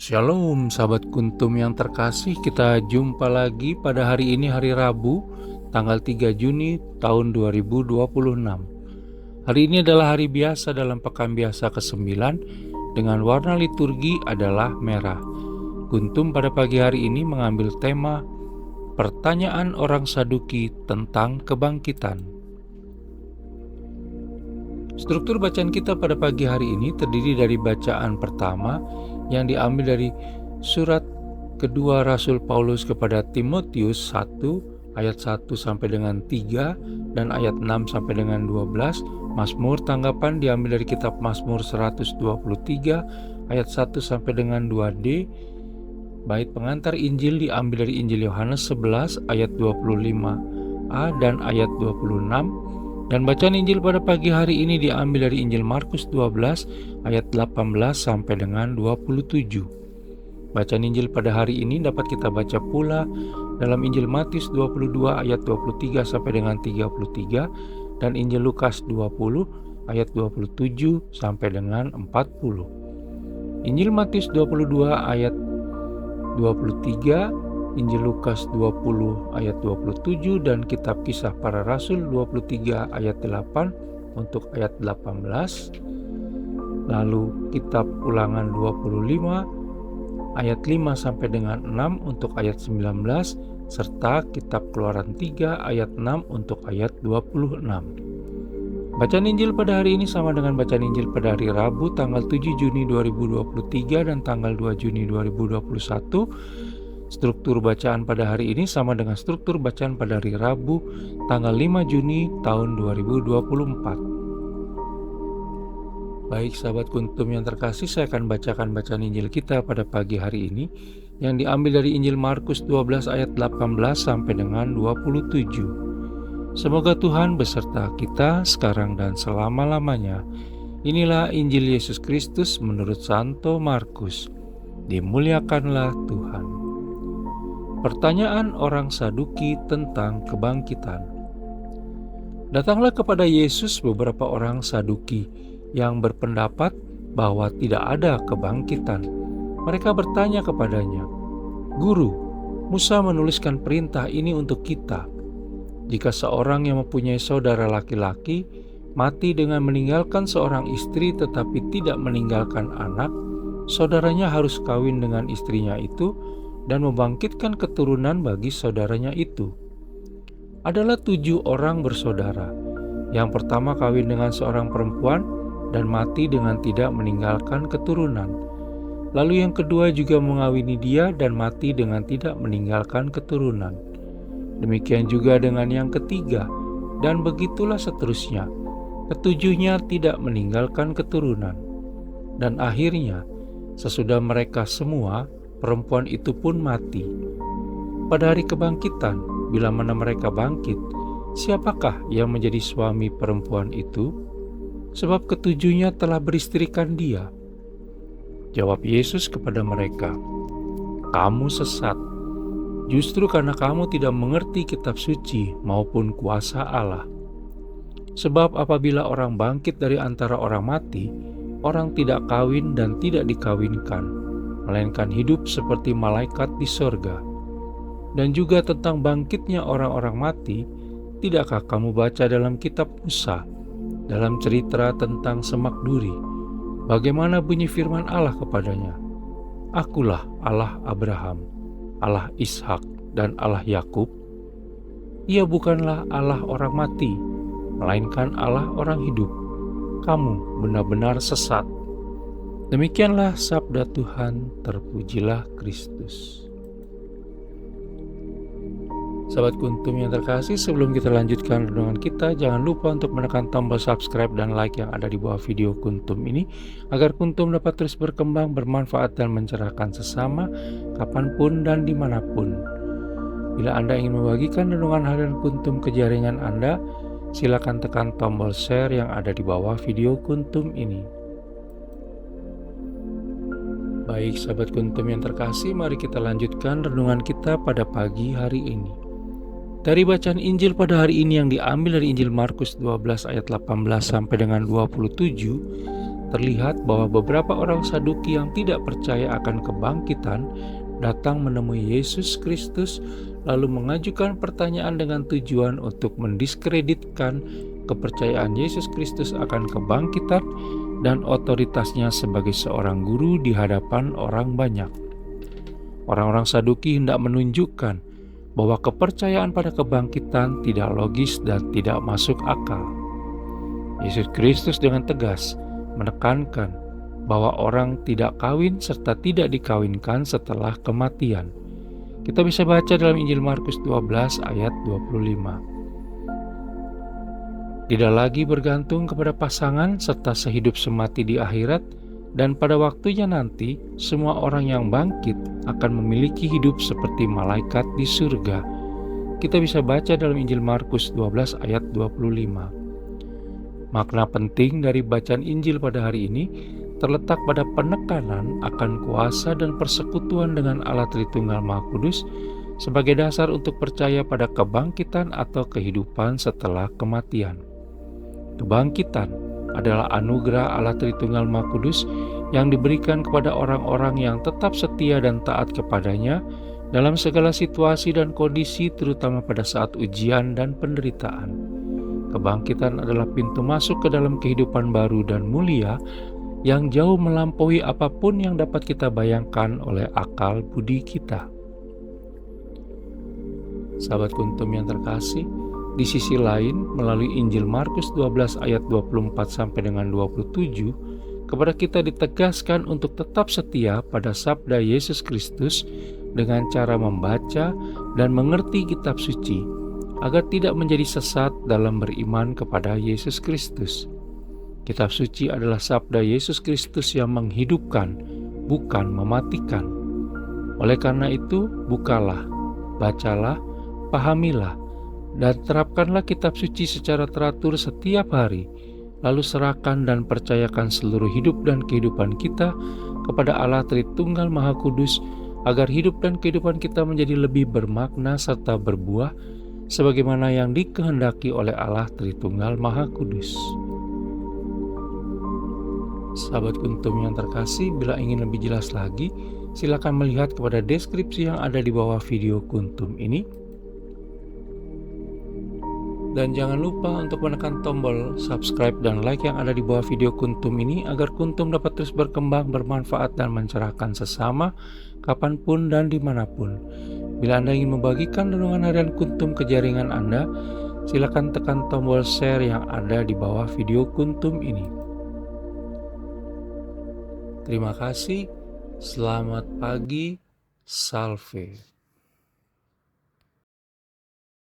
Shalom sahabat Kuntum yang terkasih, kita jumpa lagi pada hari ini, hari Rabu tanggal 3 Juni tahun 2026. Hari ini adalah hari biasa dalam pekan biasa ke-9 dengan warna liturgi adalah merah. Kuntum pada pagi hari ini mengambil tema pertanyaan orang Saduki tentang kebangkitan. Struktur bacaan kita pada pagi hari ini terdiri dari bacaan pertama yang diambil dari surat kedua Rasul Paulus kepada Timotius 1 ayat 1 sampai dengan 3 dan ayat 6 sampai dengan 12. Mazmur tanggapan diambil dari kitab Mazmur 123 ayat 1 sampai dengan 2D. Bait pengantar Injil diambil dari Injil Yohanes 11 ayat 25a dan ayat 26. Dan bacaan Injil pada pagi hari ini diambil dari Injil Markus 12 ayat 18 sampai dengan 27. Bacaan Injil pada hari ini dapat kita baca pula dalam Injil Matius 22 ayat 23 sampai dengan 33 dan Injil Lukas 20 ayat 27 sampai dengan 40. Injil Matius 22 ayat 23, Injil Lukas 20 ayat 27 dan kitab Kisah Para Rasul 23 ayat 8 untuk ayat 18. Lalu kitab Ulangan 25 ayat 5 sampai dengan 6 untuk ayat 19 serta kitab Keluaran 3 ayat 6 untuk ayat 26. Bacaan Injil pada hari ini sama dengan bacaan Injil pada hari Rabu tanggal 7 Juni 2023 dan tanggal 2 Juni 2021. Struktur bacaan pada hari ini sama dengan struktur bacaan pada hari Rabu tanggal 5 Juni tahun 2024. Baik sahabat Kuntum yang terkasih, saya akan bacakan bacaan Injil kita pada pagi hari ini yang diambil dari Injil Markus 12 ayat 18 sampai dengan 27. Semoga Tuhan beserta kita sekarang dan selama-lamanya. Inilah Injil Yesus Kristus menurut Santo Markus. Dimuliakanlah Tuhan. Pertanyaan orang Saduki tentang kebangkitan. Datanglah kepada Yesus beberapa orang Saduki yang berpendapat bahwa tidak ada kebangkitan. Mereka bertanya kepadanya, "Guru, Musa menuliskan perintah ini untuk kita. Jika seorang yang mempunyai saudara laki-laki mati dengan meninggalkan seorang istri tetapi tidak meninggalkan anak, saudaranya harus kawin dengan istrinya itu dan membangkitkan keturunan bagi saudaranya itu. Adalah 7 orang bersaudara. Yang pertama kawin dengan seorang perempuan dan mati dengan tidak meninggalkan keturunan. Lalu yang kedua juga mengawini dia dan mati dengan tidak meninggalkan keturunan. Demikian juga dengan yang ketiga, dan begitulah seterusnya. Ketujuhnya tidak meninggalkan keturunan. Dan akhirnya, sesudah mereka semua, perempuan itu pun mati. Pada hari kebangkitan, bila mana mereka bangkit, siapakah yang menjadi suami perempuan itu? Sebab ketujuhnya telah beristrikan dia." Jawab Yesus kepada mereka, "Kamu sesat, justru karena kamu tidak mengerti kitab suci maupun kuasa Allah. Sebab apabila orang bangkit dari antara orang mati, orang tidak kawin dan tidak dikawinkan, melainkan hidup seperti malaikat di sorga. Dan juga tentang bangkitnya orang-orang mati, tidakkah kamu baca dalam kitab Musa, dalam cerita tentang semak duri, bagaimana bunyi firman Allah kepadanya? Akulah Allah Abraham, Allah Ishak, dan Allah Yakub. Ia bukanlah Allah orang mati, melainkan Allah orang hidup. Kamu benar-benar sesat." Demikianlah sabda Tuhan, terpujilah Kristus. Sahabat Kuntum yang terkasih, sebelum kita lanjutkan renungan kita, jangan lupa untuk menekan tombol subscribe dan like yang ada di bawah video Kuntum ini, agar Kuntum dapat terus berkembang, bermanfaat, dan mencerahkan sesama, kapanpun dan dimanapun. Bila Anda ingin membagikan renungan harian Kuntum ke jaringan Anda, silakan tekan tombol share yang ada di bawah video Kuntum ini. Baik sahabat Kuntum yang terkasih, mari kita lanjutkan renungan kita pada pagi hari ini. Dari bacaan Injil pada hari ini yang diambil dari Injil Markus 12 ayat 18 sampai dengan 27, terlihat bahwa beberapa orang Saduki yang tidak percaya akan kebangkitan datang menemui Yesus Kristus lalu mengajukan pertanyaan dengan tujuan untuk mendiskreditkan kepercayaan Yesus Kristus akan kebangkitan dan otoritasnya sebagai seorang guru di hadapan orang banyak. Orang-orang Saduki hendak menunjukkan bahwa kepercayaan pada kebangkitan tidak logis dan tidak masuk akal. Yesus Kristus dengan tegas menekankan bahwa orang tidak kawin serta tidak dikawinkan setelah kematian. Kita bisa baca dalam Injil Markus 12 ayat 25. Tidak lagi bergantung kepada pasangan serta sehidup semati di akhirat, dan pada waktunya nanti semua orang yang bangkit akan memiliki hidup seperti malaikat di surga. Kita bisa baca dalam Injil Markus 12 ayat 25. Makna penting dari bacaan Injil pada hari ini terletak pada penekanan akan kuasa dan persekutuan dengan Allah Tritunggal Maha Kudus sebagai dasar untuk percaya pada kebangkitan atau kehidupan setelah kematian. Kebangkitan adalah anugerah Allah Tritunggal Maha Kudus yang diberikan kepada orang-orang yang tetap setia dan taat kepadanya dalam segala situasi dan kondisi, terutama pada saat ujian dan penderitaan. Kebangkitan adalah pintu masuk ke dalam kehidupan baru dan mulia yang jauh melampaui apapun yang dapat kita bayangkan oleh akal budi kita. Sahabat Kuntum yang terkasih, di sisi lain, melalui Injil Markus 12 ayat 24 sampai dengan 27, kepada kita ditegaskan untuk tetap setia pada sabda Yesus Kristus dengan cara membaca dan mengerti kitab suci, agar tidak menjadi sesat dalam beriman kepada Yesus Kristus. Kitab suci adalah sabda Yesus Kristus yang menghidupkan, bukan mematikan. Oleh karena itu, bukalah, bacalah, pahamilah, dan terapkanlah kitab suci secara teratur setiap hari, lalu serahkan dan percayakan seluruh hidup dan kehidupan kita kepada Allah Tritunggal Maha Kudus, agar hidup dan kehidupan kita menjadi lebih bermakna serta berbuah sebagaimana yang dikehendaki oleh Allah Tritunggal Maha Kudus. Sahabat Kuntum yang terkasih, bila ingin lebih jelas lagi, silakan melihat kepada deskripsi yang ada di bawah video Kuntum ini. Dan jangan lupa untuk menekan tombol subscribe dan like yang ada di bawah video Kuntum ini agar Kuntum dapat terus berkembang, bermanfaat, dan mencerahkan sesama kapanpun dan dimanapun. Bila Anda ingin membagikan renungan harian Kuntum ke jaringan Anda, silakan tekan tombol share yang ada di bawah video Kuntum ini. Terima kasih, selamat pagi, salve.